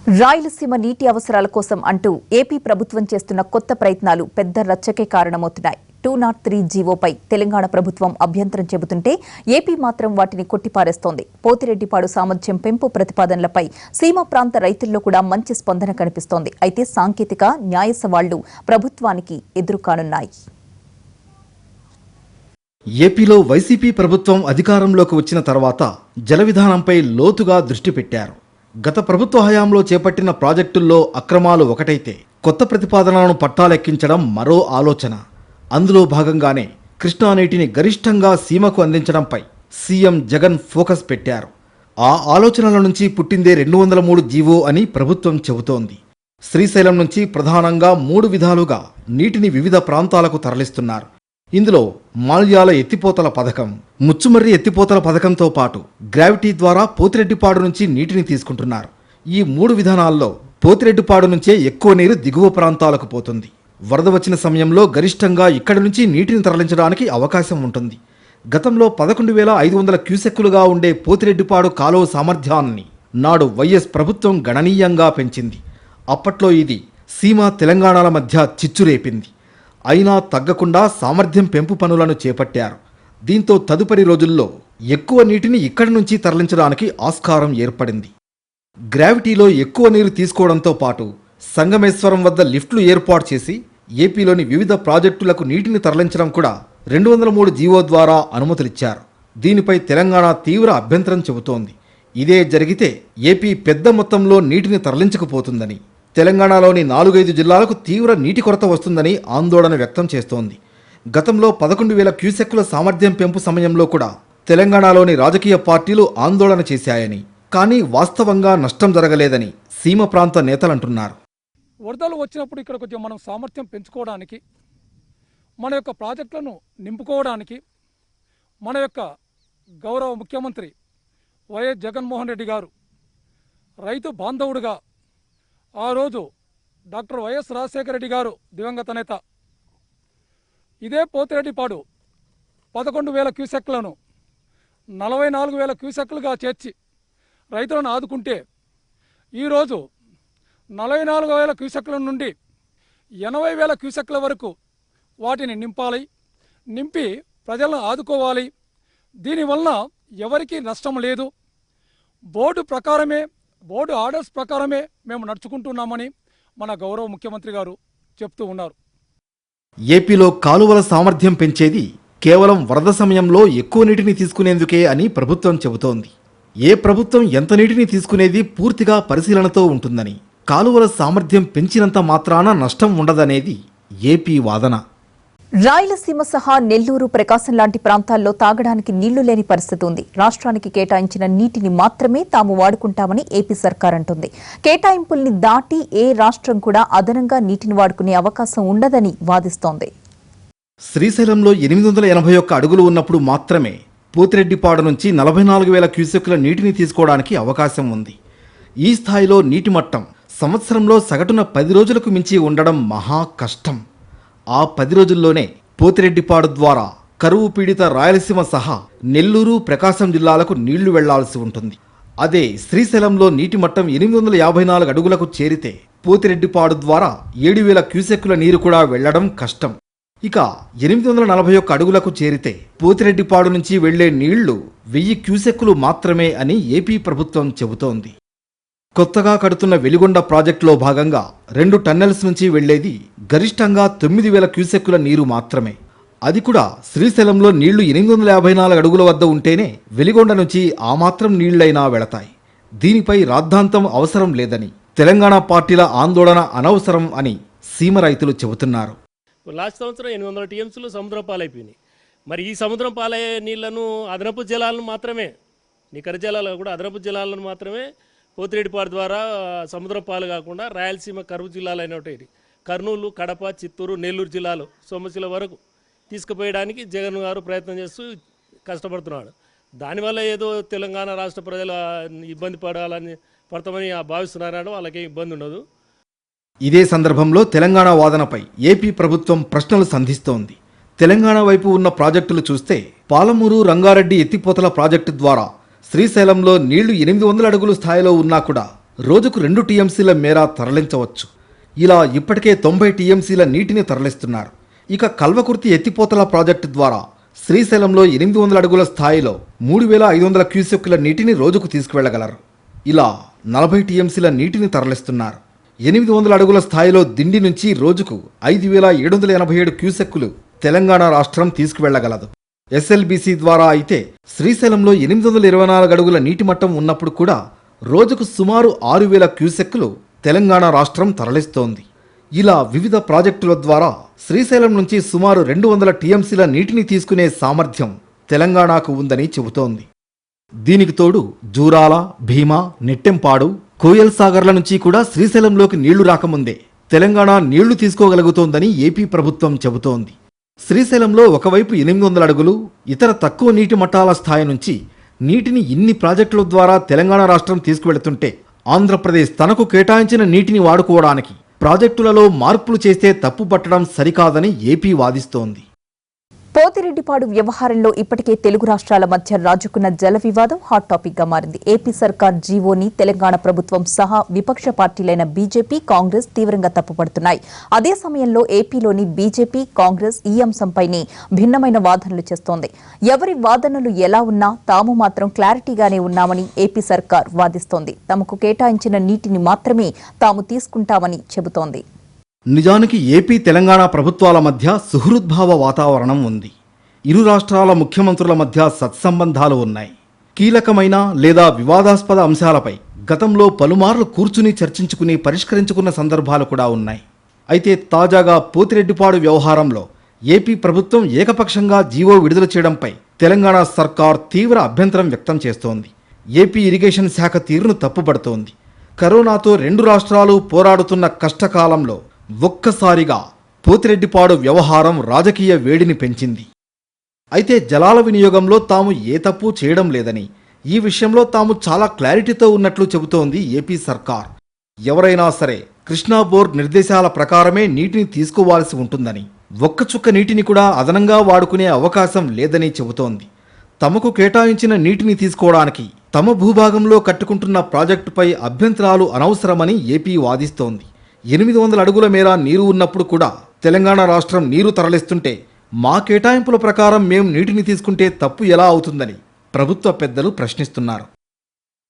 రాయలసీమ నీటి అవసరాల కోసం అంటూ ఏపీ ప్రభుత్వం చేస్తున్న కొత్త ప్రయత్నాలు పెద్ద రచ్చకే కారణమవుతున్నాయి. 203 జీవోపై తెలంగాణ ప్రభుత్వం అభ్యంతరం చెబుతుంటే ఏపీ మాత్రం వాటిని కొట్టిపారేస్తోంది. పోతిరెడ్డిపాడు సామర్థ్యం పెంపు ప్రతిపాదనలపై సీమ ప్రాంత రైతుల్లో కూడా మంచి స్పందన కనిపిస్తోంది. అయితే సాంకేతిక న్యాయ సవాళ్లు ప్రభుత్వానికి ఎదురుకానున్నాయి. ఏపీలో వైసీపీ ప్రభుత్వం అధికారంలోకి వచ్చిన తర్వాత జల విధానంపై లోతుగా దృష్టి పెట్టారు. గత ప్రభుత్వ హయాంలో చేపట్టిన ప్రాజెక్టుల్లో అక్రమాలు ఒకటైతే కొత్త ప్రతిపాదనలను పట్టాలెక్కించడం మరో ఆలోచన. అందులో భాగంగానే కృష్ణా నీటిని గరిష్టంగా సీమకు అందించడంపై సీఎం జగన్ ఫోకస్ పెట్టారు. ఆ ఆలోచనల నుంచి పుట్టిందే 203 జీవో అని ప్రభుత్వం చెబుతోంది. శ్రీశైలం నుంచి ప్రధానంగా 3 విధాలుగా నీటిని వివిధ ప్రాంతాలకు తరలిస్తున్నారు. ఇందులో మాల్యాల ఎత్తిపోతల పథకం, ముచ్చుమర్రి ఎత్తిపోతల పథకంతో పాటు గ్రావిటీ ద్వారా పోతిరెడ్డిపాడు నుంచి నీటిని తీసుకుంటున్నారు. ఈ 3 విధానాల్లో పోతిరెడ్డిపాడు నుంచే ఎక్కువ నీరు దిగువ ప్రాంతాలకు పోతుంది. వరద వచ్చిన సమయంలో గరిష్టంగా ఇక్కడి నుంచి నీటిని తరలించడానికి అవకాశం ఉంటుంది. గతంలో 11,500 క్యూసెక్కులుగా ఉండే పోతిరెడ్డిపాడు కాలువ సామర్థ్యాన్ని నాడు వైఎస్ ప్రభుత్వం గణనీయంగా పెంచింది. అప్పట్లో ఇది సీమ తెలంగాణల మధ్య చిచ్చురేపింది. అయినా తగ్గకుండా సామర్థ్యం పెంపు పనులను చేపట్టారు. దీంతో తదుపరి రోజుల్లో ఎక్కువ నీటిని ఇక్కడి నుంచి తరలించడానికి ఆస్కారం ఏర్పడింది. గ్రావిటీలో ఎక్కువ నీరు తీసుకోవడంతో పాటు సంగమేశ్వరం వద్ద లిఫ్ట్లు ఏర్పాటు చేసి ఏపీలోని వివిధ ప్రాజెక్టులకు నీటిని తరలించడం కూడా 203 జీవో ద్వారా అనుమతులిచ్చారు. దీనిపై తెలంగాణ తీవ్ర అభ్యంతరం చెబుతోంది. ఇదే జరిగితే ఏపీ పెద్ద మొత్తంలో నీటిని తరలించకపోతుందని, తెలంగాణలోని 4-5 జిల్లాలకు తీవ్ర నీటి కొరత వస్తుందని ఆందోళన వ్యక్తం చేస్తోంది. గతంలో 11,000 క్యూసెక్కుల సామర్థ్యం పెంపు సమయంలో కూడా తెలంగాణలోని రాజకీయ పార్టీలు ఆందోళన చేశాయని, కానీ వాస్తవంగా నష్టం జరగలేదని సీమ ప్రాంత నేతలంటున్నారు. వరదలు వచ్చినప్పుడు ఇక్కడ కొంచెం మనం సామర్థ్యం పెంచుకోవడానికి, మన యొక్క ప్రాజెక్టులను నింపుకోవడానికి మన యొక్క గౌరవ ముఖ్యమంత్రి వైఎస్ జగన్మోహన్ రెడ్డి గారు రైతు బాంధవుడుగా ఆ రోజు డాక్టర్ వైఎస్ రాజశేఖర రెడ్డి గారు దివంగత నేత ఇదే పోతిరెడ్డిపాడు 11,000 క్యూసెక్లను 44,000 క్యూసెక్లుగా చేర్చి రైతులను ఆదుకుంటే ఈరోజు 44,000 క్యూసెక్ల నుండి 80,000 క్యూసెక్ల వరకు వాటిని నింపి ప్రజలను ఆదుకోవాలి. దీనివల్ల ఎవరికీ నష్టం లేదు. బోర్డు ఆర్డర్స్ ప్రకారమే మేము నడుచుకుంటున్నామని మన గౌరవ ముఖ్యమంత్రి గారు చెప్తూ ఉన్నారు. ఏపీలో కాలువల సామర్థ్యం పెంచేది కేవలం వరద సమయంలో ఎక్కువ నీటిని తీసుకునేందుకే అని ప్రభుత్వం చెబుతోంది. ఏ ప్రభుత్వం ఎంత నీటిని తీసుకునేది పూర్తిగా పరిశీలనతో ఉంటుందని, కాలువల సామర్థ్యం పెంచినంత మాత్రాన నష్టం ఉండదనేది ఏపీ వాదన. రాయలసీమ సహా నెల్లూరు, ప్రకాశం లాంటి ప్రాంతాల్లో తాగడానికి నీళ్లు లేని పరిస్థితి ఉంది. రాష్ట్రానికి కేటాయించిన నీటిని మాత్రమే తాము వాడుకుంటామని ఏపీ సర్కార్ అంటుంది. కేటాయింపుల్ని దాటి ఏ రాష్ట్రం కూడా అదనంగా నీటిని వాడుకునే అవకాశం ఉండదని వాదిస్తోంది. శ్రీశైలంలో 881 అడుగులు ఉన్నప్పుడు మాత్రమే పోతిరెడ్డిపాడు నుంచి 44,000 క్యూసెక్కుల నీటిని తీసుకోవడానికి అవకాశం ఉంది. ఈ స్థాయిలో నీటి మట్టం సంవత్సరంలో సగటున 10 రోజులకు మించి ఉండడం మహా కష్టం. ఆ 10 రోజుల్లోనే పోతిరెడ్డిపాడు ద్వారా కరువు పీడిత రాయలసీమ సహా నెల్లూరు, ప్రకాశం జిల్లాలకు నీళ్లు వెళ్లాల్సి ఉంటుంది. అదే శ్రీశైలంలో నీటి మట్టం 854 అడుగులకు చేరితే పోతిరెడ్డిపాడు ద్వారా 7,000 క్యూసెక్కుల నీరు కూడా వెళ్లడం కష్టం. ఇక 841 అడుగులకు చేరితే పోతిరెడ్డిపాడు నుంచి వెళ్లే నీళ్లు 1000 క్యూసెక్కులు మాత్రమే అని ఏపీ ప్రభుత్వం చెబుతోంది. కొత్తగా కడుతున్న వెలిగొండ ప్రాజెక్టులో భాగంగా 2 టన్నెల్స్ నుంచి వెళ్లేది గరిష్టంగా 9,000 క్యూసెక్కుల నీరు మాత్రమే. అది కూడా శ్రీశైలంలో నీళ్లు 854 అడుగుల వద్ద ఉంటేనే వెలిగొండ నుంచి ఆ మాత్రం నీళ్లైనా వెళతాయి. దీనిపై రాద్ధాంతం అవసరం లేదని, తెలంగాణ పార్టీల ఆందోళన అనవసరం అని సీమ రైతులు చెబుతున్నారు. లాస్ట్ సంవత్సరం 800 టీఎంసీలు సముద్రం పాలైపోయినాయి. మరి ఈ సముద్రం పాలయ్యే నీళ్లను అదనపు జలాలను మాత్రమే, నికర జలాలు కూడా అదనపు జలాలను మాత్రమే పోతిరెడ్డిపాడు ద్వారా సముద్ర పాలు కాకుండా రాయలసీమ కరువు జిల్లాలు అయినటువంటి కర్నూలు, కడప, చిత్తూరు, నెల్లూరు జిల్లాలు సోమశిల వరకు తీసుకుపోయడానికి జగన్ గారు ప్రయత్నం చేస్తూ కష్టపడుతున్నాడు. దానివల్ల ఏదో తెలంగాణ రాష్ట్ర ప్రజలు ఇబ్బంది పడతామని భావిస్తున్నారని వాళ్ళకి ఇబ్బంది ఉండదు. ఇదే సందర్భంలో తెలంగాణ వాదనపై ఏపీ ప్రభుత్వం ప్రశ్నలు సంధిస్తోంది. తెలంగాణ వైపు ఉన్న ప్రాజెక్టులు చూస్తే పాలమూరు, రంగారెడ్డి ఎత్తిపోతల ప్రాజెక్టు ద్వారా శ్రీశైలంలో నీళ్లు 800 అడుగుల స్థాయిలో ఉన్నా కూడా రోజుకు 2 టీఎంసీల మేర తరలించవచ్చు. ఇలా ఇప్పటికే 90 టీఎంసీల నీటిని తరలిస్తున్నారు. ఇక కల్వకుర్తి ఎత్తిపోతల ప్రాజెక్టు ద్వారా శ్రీశైలంలో 800 అడుగుల స్థాయిలో 3500 క్యూసెక్కుల నీటిని రోజుకు తీసుకువెళ్లగలరు. ఇలా 40 టీఎంసీల నీటిని తరలిస్తున్నారు. 800 అడుగుల స్థాయిలో దిండి నుంచి రోజుకు 5787 క్యూసెక్కులు తెలంగాణ రాష్ట్రం తీసుకువెళ్లగలదు. ఎస్ఎల్బీసీ ద్వారా అయితే శ్రీశైలంలో 824 అడుగుల నీటి మట్టం ఉన్నప్పుడు కూడా రోజుకు సుమారు 6000 క్యూసెక్కులు తెలంగాణ రాష్ట్రం తరలిస్తోంది. ఇలా వివిధ ప్రాజెక్టుల ద్వారా శ్రీశైలం నుంచి సుమారు 200 టీఎంసీల నీటిని తీసుకునే సామర్థ్యం తెలంగాణకు ఉందని చెబుతోంది. దీనికి తోడు జూరాల, భీమా, నెట్టెంపాడు, కోయల్ సాగర్ల నుంచి కూడా శ్రీశైలంలోకి నీళ్లు రాకముందే తెలంగాణ నీళ్లు తీసుకోగలుగుతోందని ఏపీ ప్రభుత్వం చెబుతోంది. శ్రీశైలంలో ఒకవైపు 800 అడుగులు, ఇతర తక్కువ నీటి మట్టాల స్థాయి నుంచి నీటిని ఇన్ని ప్రాజెక్టుల ద్వారా తెలంగాణ రాష్ట్రం తీసుకువెళుతుంటే ఆంధ్రప్రదేశ్ తనకు కేటాయించిన నీటిని వాడుకోవడానికి ప్రాజెక్టులలో మార్పులు చేస్తే తప్పు పట్టడం సరికాదని ఏపీ వాదిస్తోంది. పోతిరెడ్డిపాడు వ్యవహారంలో ఇప్పటికే తెలుగు రాష్ట్రాల మధ్య రాజుకున్న జల వివాదం హాట్ టాపిక్ గా మారింది. ఏపీ సర్కార్ జీవోని తెలంగాణ ప్రభుత్వం సహా విపక్ష పార్టీలైన బీజేపీ, కాంగ్రెస్ తీవ్రంగా తప్పుపడుతున్నాయి. అదే సమయంలో ఏపీలోని బీజేపీ, కాంగ్రెస్ ఈ అంశంపైనే భిన్నమైన వాదనలు చేస్తోంది. ఎవరి వాదనలు ఎలా ఉన్నా తాము మాత్రం క్లారిటీగానే ఉన్నామని ఏపీ సర్కార్ వాదిస్తోంది. తమకు కేటాయించిన నీటిని మాత్రమే తాము తీసుకుంటామని చెబుతోంది. నిజానికి ఏపీ, తెలంగాణ ప్రభుత్వాల మధ్య సుహృద్భావ వాతావరణం ఉంది. ఇరు రాష్ట్రాల ముఖ్యమంత్రుల మధ్య సత్సంబంధాలు ఉన్నాయి. కీలకమైన లేదా వివాదాస్పద అంశాలపై గతంలో పలుమార్లు కూర్చుని చర్చించుకుని పరిష్కరించుకున్న సందర్భాలు కూడా ఉన్నాయి. అయితే తాజాగా పోతిరెడ్డిపాడు వ్యవహారంలో ఏపీ ప్రభుత్వం ఏకపక్షంగా జీవో విడుదల చేయడంపై తెలంగాణ సర్కార్ తీవ్ర అభ్యంతరం వ్యక్తం చేస్తోంది. ఏపీ ఇరిగేషన్ శాఖ తీరును తప్పుపడుతోంది. కరోనాతో 2 రాష్ట్రాలు పోరాడుతున్న కష్టకాలంలో ఒక్కసారిగా పోతిరెడ్డిపాడు వ్యవహారం రాజకీయ వేడిని పెంచింది. అయితే జలాల వినియోగంలో తాము ఏ తప్పు చేయడం లేదని, ఈ విషయంలో తాము చాలా క్లారిటీతో ఉన్నట్లు చెబుతోంది ఏపీ సర్కార్. ఎవరైనా సరే కృష్ణా బోర్డు నిర్దేశాల ప్రకారమే నీటిని తీసుకోవాల్సి ఉంటుందని, ఒక్క చుక్క నీటిని కూడా అదనంగా వాడుకునే అవకాశం లేదని చెబుతోంది. తమకు కేటాయించిన నీటిని తీసుకోవడానికి తమ భూభాగంలో కట్టుకుంటున్న ప్రాజెక్టుపై అభ్యంతరాలు అనవసరమని ఏపీ వాదిస్తోంది. 800 అడుగుల మేర నీరు ఉన్నప్పుడు కూడా తెలంగాణ రాష్ట్రం నీరు తరలిస్తుంటే మా కేటాయింపుల ప్రకారం మేం నీటిని తీసుకుంటే తప్పు ఎలా అవుతుందని ప్రభుత్వ పెద్దలు ప్రశ్నిస్తున్నారు.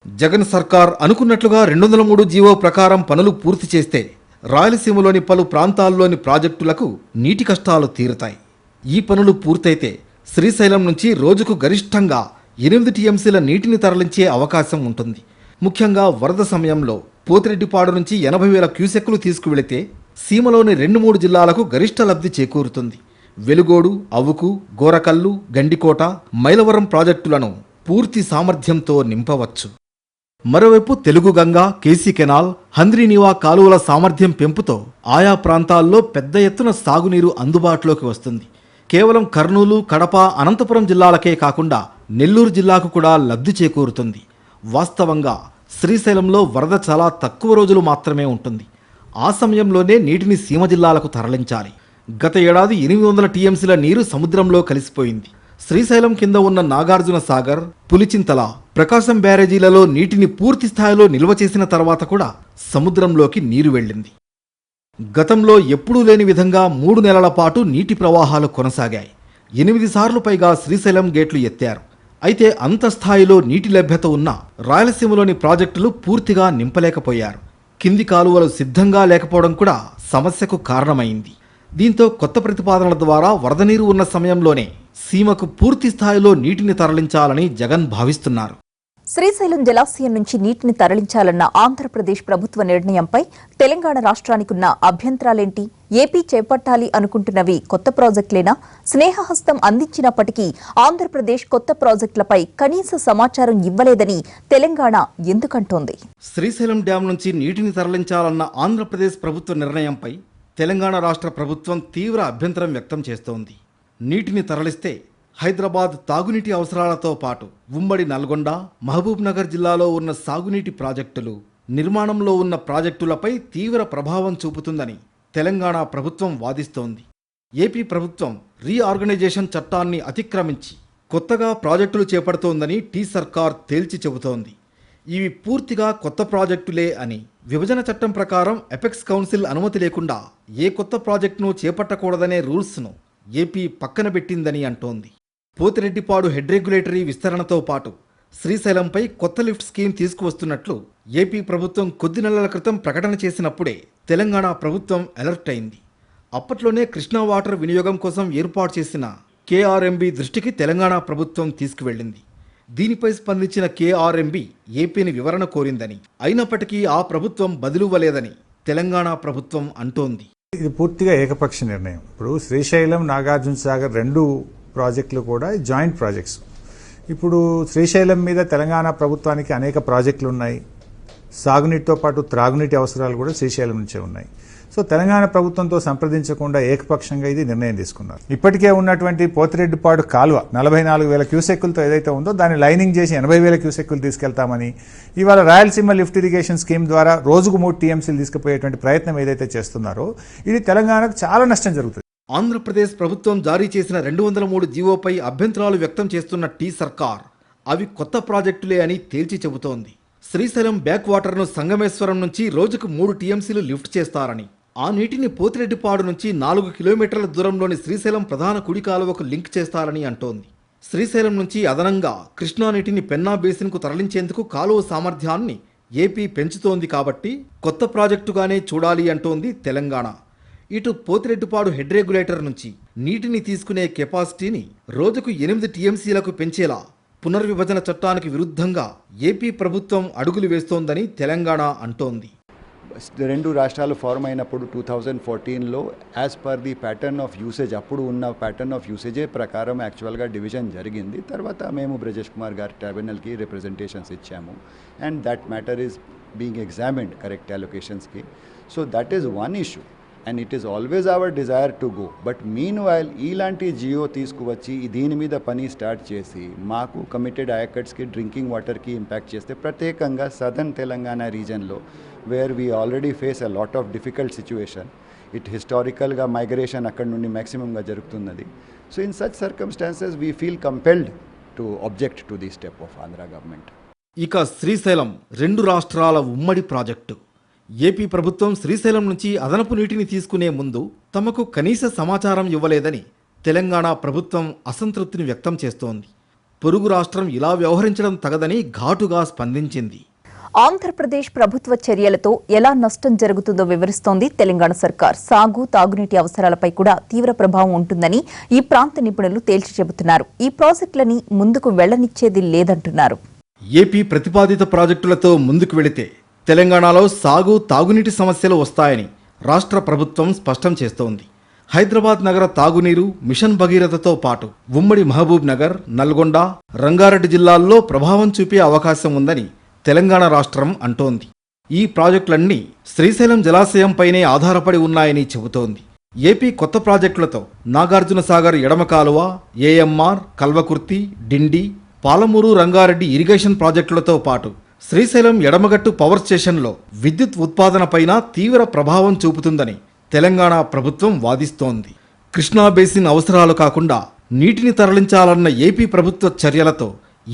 జగన్ సర్కార్ అనుకున్నట్లుగా 203 జీవో ప్రకారం పనులు పూర్తి చేస్తే రాయలసీమలోని పలు ప్రాంతాల్లోని ప్రాజెక్టులకు నీటి కష్టాలు తీరుతాయి. ఈ పనులు పూర్తయితే శ్రీశైలం నుంచి రోజుకు గరిష్టంగా 8 టీఎంసీల నీటిని తరలించే అవకాశం ఉంటుంది. ముఖ్యంగా వరద సమయంలో పోతిరెడ్డిపాడు నుంచి 80,000 క్యూసెక్కులు తీసుకువెళితే సీమలోని 2-3 జిల్లాలకు గరిష్ట లబ్ధి చేకూరుతుంది. వెలుగోడు, అవుకు, గోరకల్లు, గండికోట, మైలవరం ప్రాజెక్టులను పూర్తి సామర్థ్యంతో నింపవచ్చు. మరోవైపు తెలుగుగంగ, కేసీ కెనాల్, హంద్రీనీవా కాలువల సామర్థ్యం పెంపుతో ఆయా ప్రాంతాల్లో పెద్ద ఎత్తున సాగునీరు అందుబాటులోకి వస్తుంది. కేవలం కర్నూలు, కడప, అనంతపురం జిల్లాలకే కాకుండా నెల్లూరు జిల్లాకు కూడా లబ్ధి చేకూరుతుంది. వాస్తవంగా శ్రీశైలంలో వరద చాలా తక్కువ రోజులు మాత్రమే ఉంటుంది. ఆ సమయంలోనే నీటిని సీమ జిల్లాలకు తరలించాలి. గత ఏడాది 800 టీఎంసీల నీరు సముద్రంలో కలిసిపోయింది. శ్రీశైలం కింద ఉన్న నాగార్జున సాగర్, పులిచింతల, ప్రకాశం బ్యారేజీలలో నీటిని పూర్తి స్థాయిలో నిల్వ చేసిన తర్వాత కూడా సముద్రంలోకి నీరు వెళ్ళింది. గతంలో ఎప్పుడూ లేని విధంగా 3 నెలల పాటు నీటి ప్రవాహాలు కొనసాగాయి. 8 సార్లు పైగా శ్రీశైలం గేట్లు ఎత్తారు. అయితే అంత స్థాయిలో నీటి లభ్యత ఉన్న రాయలసీమలోని ప్రాజెక్టులు పూర్తిగా నింపలేకపోయారు. కింది కాలువలు సిద్ధంగా లేకపోవడం కూడా సమస్యకు కారణమైంది. దీంతో కొత్త ప్రతిపాదనల ద్వారా వరద నీరు ఉన్న సమయంలోనే సీమకు పూర్తి స్థాయిలో నీటిని తరలించాలని జగన్ భావిస్తున్నారు. శ్రీశైలం జలాశయం నుంచి నీటిని తరలించాలన్న ఆంధ్రప్రదేశ్ ప్రభుత్వ నిర్ణయంపై తెలంగాణ రాష్ట్రానికున్న అభ్యంతరాలేంటి? ఏపీ చేపట్టాలి అనుకుంటున్నవి కొత్త ప్రాజెక్టులేనా? స్నేహహస్తం అందించినప్పటికీ ఆంధ్రప్రదేశ్ కొత్త ప్రాజెక్టులపై కనీస సమాచారం ఇవ్వలేదని తెలంగాణ ఎందుకంటోంది? శ్రీశైలం డ్యాం నుంచి నీటిని తరలించాలన్న ఆంధ్రప్రదేశ్ ప్రభుత్వ నిర్ణయంపై తెలంగాణ రాష్ట్ర ప్రభుత్వం తీవ్ర అభ్యంతరం వ్యక్తం చేస్తోంది. నీటిని తరలిస్తే హైదరాబాద్ తాగునీటి అవసరాలతో పాటు ఉమ్మడి నల్గొండ, మహబూబ్నగర్ జిల్లాలో ఉన్న సాగునీటి ప్రాజెక్టులు, నిర్మాణంలో ఉన్న ప్రాజెక్టులపై తీవ్ర ప్రభావం చూపుతుందని తెలంగాణ ప్రభుత్వం వాదిస్తోంది. ఏపీ ప్రభుత్వం రీఆర్గనైజేషన్ చట్టాన్ని అతిక్రమించి కొత్తగా ప్రాజెక్టులు చేపడుతోందని టీ సర్కార్ తేల్చి చెబుతోంది. ఇవి పూర్తిగా కొత్త ప్రాజెక్టులే అని, విభజన చట్టం ప్రకారం ఎపెక్స్ కౌన్సిల్ అనుమతి లేకుండా ఏ కొత్త ప్రాజెక్టును చేపట్టకూడదనే రూల్స్ను ఏపీ పక్కన పెట్టిందని అంటోంది. పోతిరెడ్డిపాడు హెడ్ రెగ్యులేటరీ విస్తరణతో పాటు శ్రీశైలంపై కొత్త లిఫ్ట్ స్కీమ్ తీసుకువస్తున్నట్లు ఏపీ ప్రభుత్వం కొద్ది నెలల క్రితం ప్రకటన చేసినప్పుడే తెలంగాణ ప్రభుత్వం అలర్ట్ అయింది. అప్పట్లోనే కృష్ణా వాటర్ వినియోగం కోసం ఏర్పాటు చేసిన కేఆర్ఎంబీ దృష్టికి తెలంగాణ ప్రభుత్వం తీసుకువెళ్ళింది. దీనిపై స్పందించిన కేఆర్ఎంబీ ఏపీని వివరణ కోరిందని, అయినప్పటికీ ఆ ప్రభుత్వం బదులివ్వలేదని తెలంగాణ ప్రభుత్వం అంటోంది. ఇది పూర్తిగా ఏకపక్ష నిర్ణయం. ఇప్పుడు శ్రీశైలం, నాగార్జున సాగర్ రెండు ప్రాజెక్టులు కూడా జాయింట్ ప్రాజెక్ట్స్. ఇప్పుడు శ్రీశైలం మీద తెలంగాణ ప్రభుత్వానికి అనేక ప్రాజెక్టులు ఉన్నాయి. సాగునీటితో పాటు త్రాగునీటి అవసరాలు కూడా శ్రీశైలం నుంచే ఉన్నాయి. సో తెలంగాణ ప్రభుత్వంతో సంప్రదించకుండా ఏకపక్షంగా ఇది నిర్ణయం తీసుకున్నారు. ఇప్పటికే ఉన్నటువంటి పోతిరెడ్డిపాడు కాలువ 44,000 క్యూసెక్కులతో ఏదైతే ఉందో దాన్ని లైనింగ్ చేసి 80,000 క్యూసెక్కులు తీసుకెళ్తామని, ఇవాళ రాయలసీమ లిఫ్ట్ ఇరిగేషన్ స్కీమ్ ద్వారా రోజుకు 3 టీఎంసీలు తీసుకుపోయేటువంటి ప్రయత్నం ఏదైతే చేస్తున్నారో ఇది తెలంగాణకు చాలా నష్టం జరుగుతుంది. ఆంధ్రప్రదేశ్ ప్రభుత్వం జారీ చేసిన 203 జీవోపై అభ్యంతరాలు వ్యక్తం చేస్తున్న టీ సర్కార్ అవి కొత్త ప్రాజెక్టులే అని తేల్చి చెబుతోంది. శ్రీశైలం బ్యాక్ వాటర్ను సంగమేశ్వరం నుంచి రోజుకు 3 టీఎంసీలు లిఫ్ట్ చేస్తారని, ఆ నీటిని పోతిరెడ్డిపాడు నుంచి 4 కిలోమీటర్ల దూరంలోని శ్రీశైలం ప్రధాన కుడి కాలువకు లింక్ చేస్తారని అంటోంది. శ్రీశైలం నుంచి అదనంగా కృష్ణా నీటిని పెన్నా బేసిన్కు తరలించేందుకు కాలువ సామర్థ్యాన్ని ఏపీ పెంచుతోంది కాబట్టి కొత్త ప్రాజెక్టుగానే చూడాలి అంటోంది తెలంగాణ. ఇటు పోతిరెడ్డిపాడు హెడ్ రెగ్యులేటర్ నుంచి నీటిని తీసుకునే కెపాసిటీని రోజుకు 8 టీఎంసీలకు పెంచేలా పునర్విభజన చట్టానికి విరుద్ధంగా ఏపీ ప్రభుత్వం అడుగులు వేస్తోందని తెలంగాణ అంటోంది. రెండు రాష్ట్రాలు ఫార్మ్ అయినప్పుడు 2014లో as per the pattern of usage, అప్పుడు ఉన్న ప్యాటర్న్ ఆఫ్ యూసేజే ప్రకారం యాక్చువల్గా డివిజన్ జరిగింది. తర్వాత మేము బ్రజేష్ కుమార్ గారి ట్రైబ్యునల్కి రిప్రజెంటేషన్స్ ఇచ్చాము and that matter is being examined correct అలొకేషన్స్కి. So that is one issue and it is always our desire to go. But mean while ఇలాంటి జియో తీసుకువచ్చి దీని మీద పని స్టార్ట్ చేసి మాకు కమిటెడ్ ఆయకట్స్కి డ్రింకింగ్ వాటర్కి ఇంపాక్ట్ చేస్తే, ప్రత్యేకంగా సదర్న్ తెలంగాణ రీజన్లో where we already face a lot of difficult situation, it హిస్టారికల్గా మైగ్రేషన్ అక్కడ నుండి మ్యాక్సిమంగా జరుగుతున్నది. So in such circumstances we feel compelled to object to the step of Andhra government. ఇక శ్రీశైలం 2 రాష్ట్రాల ఉమ్మడి ప్రాజెక్టు. ఏపీ ప్రభుత్వం శ్రీశైలం నుంచి అదనపు నీటిని తీసుకునే ముందు తమకు కనీస సమాచారం ఇవ్వలేదని తెలంగాణ ప్రభుత్వం అసంతృప్తిని వ్యక్తం చేస్తోంది. పొరుగు రాష్ట్రం ఇలా వ్యవహరించడం తగదని ఘాటుగా స్పందించింది. ఆంధ్రప్రదేశ్ ప్రభుత్వ చర్యలతో ఎలా నష్టం జరుగుతుందో వివరిస్తోంది తెలంగాణ సర్కార్. సాగు, తాగునీటి అవసరాలపై కూడా తీవ్ర ప్రభావం ఉంటుందని ఈ ప్రాంత నిపుణులు తేల్చి చెబుతున్నారు. ఈ ప్రాజెక్టులని ముందుకు వెళ్లనిచ్చేది లేదంటున్నారు. ఏపీ ప్రతిపాదిత ప్రాజెక్టులతో ముందుకు వెళితే తెలంగాణలో సాగు, తాగునీటి సమస్యలు వస్తాయని రాష్ట్ర ప్రభుత్వం స్పష్టం చేస్తోంది. హైదరాబాద్ నగర తాగునీరు మిషన్ భగీరథతో పాటు ఉమ్మడి మహబూబ్ నగర్, నల్గొండ, రంగారెడ్డి జిల్లాల్లో ప్రభావం చూపే అవకాశం ఉందని తెలంగాణ రాష్ట్రం అంటోంది. ఈ ప్రాజెక్టులన్నీ శ్రీశైలం జలాశయంపైనే ఆధారపడి ఉన్నాయని చెబుతోంది. ఏపీ కొత్త ప్రాజెక్టులతో నాగార్జున సాగర్ ఎడమ కాలువ, ఏఎంఆర్, కల్వకుర్తి, డిండి, పాలమూరు, రంగారెడ్డి ఇరిగేషన్ ప్రాజెక్టులతో పాటు శ్రీశైలం ఎడమగట్టు పవర్ స్టేషన్లో విద్యుత్ ఉత్పాదనపైన తీవ్ర ప్రభావం చూపుతుందని తెలంగాణ ప్రభుత్వం వాదిస్తోంది. కృష్ణా బేసిన్ అవసరాలు కాకుండా నీటిని తరలించాలన్న ఏపీ ప్రభుత్వ చర్యలతో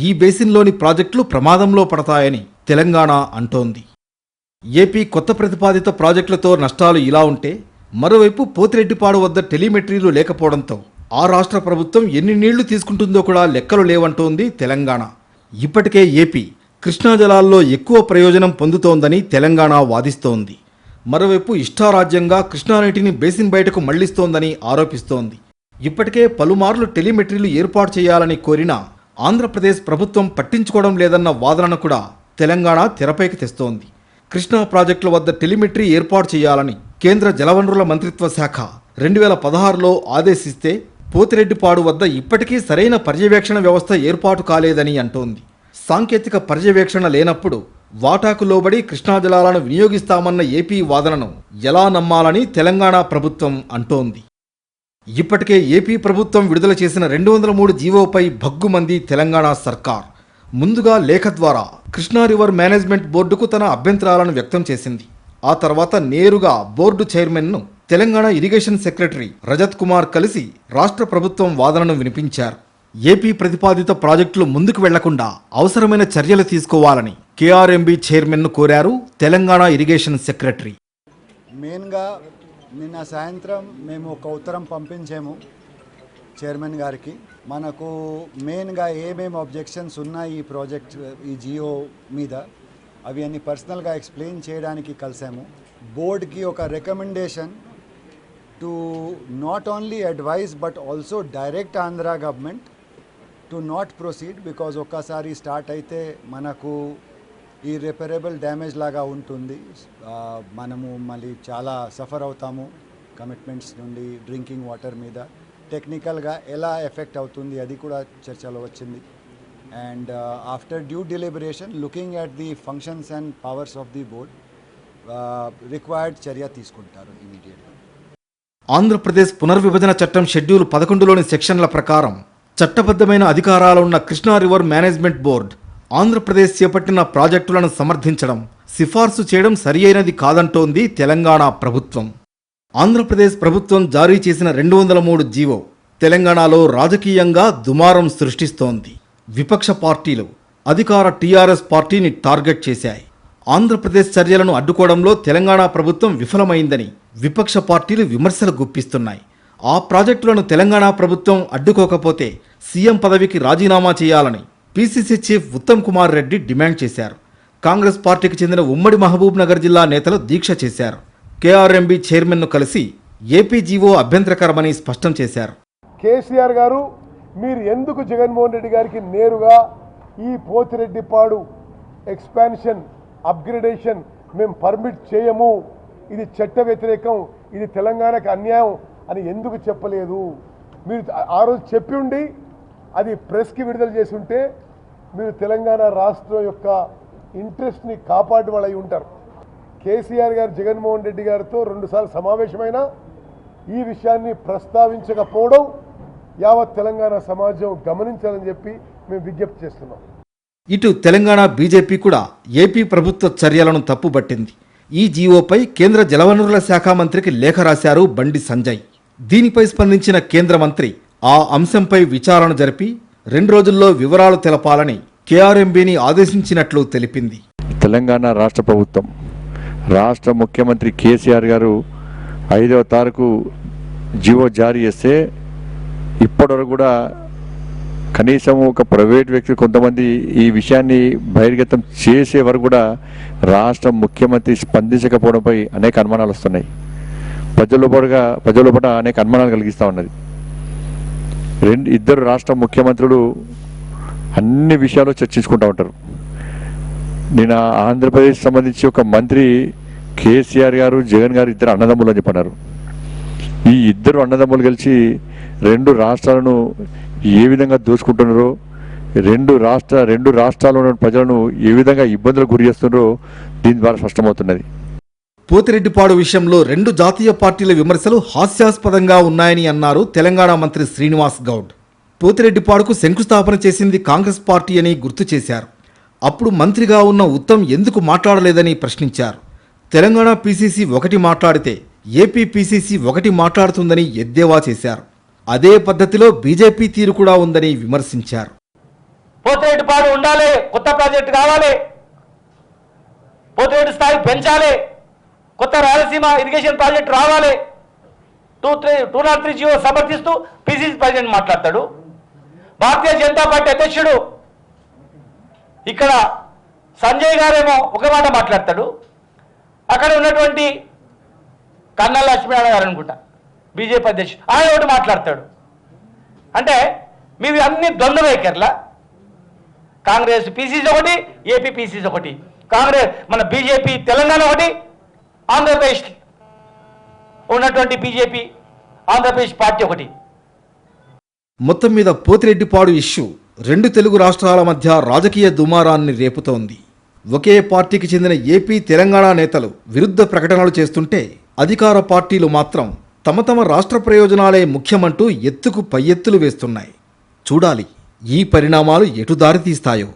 ఈ బేసిన్లోని ప్రాజెక్టులు ప్రమాదంలో పడతాయని తెలంగాణ అంటోంది. ఏపీ కొత్త ప్రతిపాదిత ప్రాజెక్టులతో నష్టాలు ఇలా ఉంటే, మరోవైపు పోతిరెడ్డిపాడు వద్ద టెలిమెట్రీలు లేకపోవడంతో ఆ రాష్ట్ర ప్రభుత్వం ఎన్ని నీళ్లు తీసుకుంటుందో కూడా లెక్కలు లేవంటోంది తెలంగాణ. ఇప్పటికే ఏపీ కృష్ణా జలాల్లో ఎక్కువ ప్రయోజనం పొందుతోందని తెలంగాణ వాదిస్తోంది. మరోవైపు ఇష్టారాజ్యంగా కృష్ణానీటిని బేసిన్ బయటకు మళ్లిస్తోందని ఆరోపిస్తోంది. ఇప్పటికే పలుమార్లు టెలిమెట్రీలు ఏర్పాటు చేయాలని కోరినా ఆంధ్రప్రదేశ్ ప్రభుత్వం పట్టించుకోవడం లేదన్న వాదనను కూడా తెలంగాణ తెరపైకి తెస్తోంది. కృష్ణా ప్రాజెక్టుల వద్ద టెలిమెట్రీ ఏర్పాటు చేయాలని కేంద్ర జలవనరుల మంత్రిత్వ శాఖ 2016లో ఆదేశిస్తే పోతిరెడ్డిపాడు వద్ద ఇప్పటికీ సరైన పర్యవేక్షణ వ్యవస్థ ఏర్పాటు కాలేదని అంటోంది. సాంకేతిక పర్యవేక్షణ లేనప్పుడు వాటాకు లోబడి కృష్ణా జలాలను వినియోగిస్తామన్న ఏపీ వాదనను ఎలా నమ్మాలని తెలంగాణ ప్రభుత్వం అంటోంది. ఇప్పటికే ఏపీ ప్రభుత్వం విడుదల చేసిన 203 జీవోపై భగ్గుమంది తెలంగాణ సర్కార్. ముందుగా లేఖ ద్వారా కృష్ణా రివర్ మేనేజ్మెంట్ బోర్డుకు తన అభ్యంతరాలను వ్యక్తం చేసింది. ఆ తర్వాత నేరుగా బోర్డు చైర్మన్ను తెలంగాణ ఇరిగేషన్ సెక్రటరీ రజత్ కుమార్ కలిసి రాష్ట్ర ప్రభుత్వం వాదనను వినిపించారు. ఏపీ ప్రతిపాదిత ప్రాజెక్టులు ముందుకు వెళ్లకుండా అవసరమైన చర్యలు తీసుకోవాలని కేఆర్ఎంబీ చైర్మన్ను కోరారు తెలంగాణ ఇరిగేషన్ సెక్రటరీ. మెయిన్గా నిన్న సాయంత్రం మేము ఒక ఉత్తరం పంపించాము చైర్మన్ గారికి. మనకు మెయిన్గా ఏమేమి ఆబ్జెక్షన్స్ ఉన్నాయి ఈ ప్రాజెక్ట్ ఈ జియో మీద అవి అన్ని పర్సనల్గా ఎక్స్ప్లెయిన్ చేయడానికి కలిసాము. బోర్డ్కి ఒక recommendation to not only advise but also direct Andhra government to not proceed, because ఒక్కసారి స్టార్ట్ అయితే మనకు ఈ రిపేరబుల్ డ్యామేజ్ లాగా ఉంటుంది. మనము మళ్ళీ చాలా సఫర్ అవుతాము కమిట్మెంట్స్ నుండి. డ్రింకింగ్ వాటర్ మీద టెక్నికల్గా ఎలా ఎఫెక్ట్ అవుతుంది అది కూడా చర్చలో వచ్చింది. And after due deliberation looking at the functions and powers of the board required చర్య తీసుకుంటారు ఇమీడియట్గా. ఆంధ్రప్రదేశ్ పునర్విభజన చట్టం షెడ్యూల్ 11లోని సెక్షన్ల ప్రకారం చట్టబద్ధమైన అధికారాలున్న Krishna river management board Andhra Pradesh చేపట్టిన ప్రాజెక్టులను సమర్థించడం, సిఫార్సు చేయడం సరియైనది కాదంటోంది తెలంగాణ ప్రభుత్వం. ఆంధ్రప్రదేశ్ ప్రభుత్వం జారీ చేసిన 203 జీవో తెలంగాణలో రాజకీయంగా దుమారం సృష్టిస్తోంది. విపక్ష పార్టీలు అధికార టీఆర్ఎస్ పార్టీని టార్గెట్ చేశాయి. ఆంధ్రప్రదేశ్ చర్యలను అడ్డుకోవడంలో తెలంగాణ ప్రభుత్వం విఫలమైందని విపక్ష పార్టీలు విమర్శలు గుప్పిస్తున్నాయి. ఆ ప్రాజెక్టులను తెలంగాణ ప్రభుత్వం అడ్డుకోకపోతే సీఎం పదవికి రాజీనామా చేయాలని PCC chief Uttam Kumar Reddy demand చేశారు. కాంగ్రెస్ పార్టీకి చెందిన ఉమ్మడి మహబూబ్ నగర్ జిల్లా నేతలు దీక్ష చేశారు. కేఆర్ఎంబీ చైర్మన్ను కలిసి ఏపీ జీవో అభ్యంతరకరమని స్పష్టం చేశారు. కేసీఆర్ గారు మీరు ఎందుకు జగన్మోహన్ రెడ్డి గారికి నేరుగా ఈ పోతిరెడ్డిపాడు ఎక్స్పాన్షన్ అప్గ్రేడేషన్ మేము పర్మిట్ చేయము, ఇది చట్ట వ్యతిరేకం, ఇది తెలంగాణకు అన్యాయం అని ఎందుకు చెప్పలేదు? మీరు ఆ రోజు చెప్పి ఉండి అది ప్రెస్కి విడుదల చేసి ఉంటే మీరు తెలంగాణ రాష్ట్రం యొక్క ఇంట్రెస్ట్ని కాపాడు వాళ్ళు అయి ఉంటారు. కేసీఆర్ గారు జగన్మోహన్ రెడ్డి గారితో 2 సార్లు సమావేశమైనా ఈ విషయాన్ని ప్రస్తావించకపోవడం యావత్ తెలంగాణ సమాజం గమనించాలని చెప్పి మేము విజ్ఞప్తి చేస్తున్నాం. ఇటు తెలంగాణ బీజేపీ కూడా ఏపీ ప్రభుత్వ చర్యలను తప్పుబట్టింది. ఈ జీవోపై కేంద్ర జలవనరుల శాఖ మంత్రికి లేఖ రాశారు బండి సంజయ్. దీనిపై స్పందించిన కేంద్ర మంత్రి ఆ అంశంపై విచారణ జరిపి 2 రోజుల్లో వివరాలు తెలపాలని కేఆర్ఎంబీని ఆదేశించినట్లు తెలిపింది. తెలంగాణ రాష్ట్ర ప్రభుత్వం రాష్ట్ర ముఖ్యమంత్రి కేసీఆర్ గారు 5వ తారీఖు జీవో జారీ చేస్తే ఇప్పటివరకు కూడా కనీసం ఒక ప్రైవేట్ వ్యక్తి కొంతమంది ఈ విషయాన్ని బహిర్గతం చేసే వరకు కూడా రాష్ట్ర ముఖ్యమంత్రి స్పందించకపోవడంపై అనేక అనుమానాలు వస్తున్నాయి. ప్రజల లోపల అనేక అనుమానాలు కలిగిస్తూ ఉన్నది. ఇద్దరు రాష్ట్ర ముఖ్యమంత్రులు అన్ని విషయాలు చర్చించుకుంటూ ఉంటారు. నేను ఆంధ్రప్రదేశ్ సంబంధించి ఒక మంత్రి కేసీఆర్ గారు జగన్ గారు ఇద్దరు అన్నదమ్ములు అని చెప్పన్నారు. ఈ ఇద్దరు అన్నదమ్ములు కలిసి 2 రాష్ట్రాలను ఏ విధంగా దోచుకుంటున్నారో, రెండు రాష్ట్రాల్లో ఉన్న ప్రజలను ఏ విధంగా ఇబ్బందులకు గురి చేస్తున్నారో దీని ద్వారా స్పష్టమవుతున్నది. పోతిరెడ్డిపాడు విషయంలో 2 జాతీయ పార్టీల విమర్శలు హాస్యాస్పదంగా ఉన్నాయని అన్నారు తెలంగాణ మంత్రి శ్రీనివాస్ గౌడ్. పోతిరెడ్డిపాడుకు శంకుస్థాపన చేసింది కాంగ్రెస్ పార్టీ అని గుర్తు చేశారు. అప్పుడు మంత్రిగా ఉన్న ఉత్తమ్ ఎందుకు మాట్లాడలేదని ప్రశ్నించారు. తెలంగాణ పీసీసీ ఒకటి మాట్లాడితే ఏపీ పీసీసీ ఒకటి మాట్లాడుతుందని ఎద్దేవా చేశారు. అదే పద్ధతిలో బీజేపీ తీరు కూడా ఉందని విమర్శించారు. పోతిరెడ్డిపాడు ఉండాలి, కొత్త ప్రాజెక్టు కావాలి, పోతిరెడ్డి స్థాయి పెంచాలి, కొత్త రాయలసీమ ఇరిగేషన్ ప్రాజెక్టు రావాలి, 203 జీవో సమర్థిస్తూ పీసీసీ ప్రెసిడెంట్ మాట్లాడతాడు. భారతీయ జనతా పార్టీ అధ్యక్షుడు ఇక్కడ సంజయ్ గారేమో ఒక మాట మాట్లాడతాడు. అక్కడ ఉన్నటువంటి కన్నా లక్ష్మీనారాయణ గారు అనుకుంటా బీజేపీ అధ్యక్షుడు, ఆయన ఒకటి మాట్లాడతాడు. అంటే మీవి అన్ని ద్వంద్వ వైఖరిలా. కాంగ్రెస్ పీసీసీ ఒకటి, ఏపీ పీసీసీ ఒకటి, కాంగ్రెస్ మన బీజేపీ తెలంగాణ ఒకటి, ఆంధ్రప్రదేశ్ ఉన్నటువంటి బీజేపీ ఆంధ్రప్రదేశ్ పార్టీ ఒకటి. మొత్తం మీద పోతిరెడ్డిపాడు ఇష్యూ 2 తెలుగు రాష్ట్రాల మధ్య రాజకీయ దుమారాన్ని రేపుతోంది. ఒకే పార్టీకి చెందిన ఏపీ తెలంగాణ నేతలు విరుద్ధ ప్రకటనలు చేస్తుంటే అధికార పార్టీలు మాత్రం తమ రాష్ట్ర ప్రయోజనాలే ముఖ్యమంటూ ఎత్తుకు పై ఎత్తులు వేస్తున్నాయి. చూడాలి ఈ పరిణామాలు ఎటు దారి తీస్తాయో.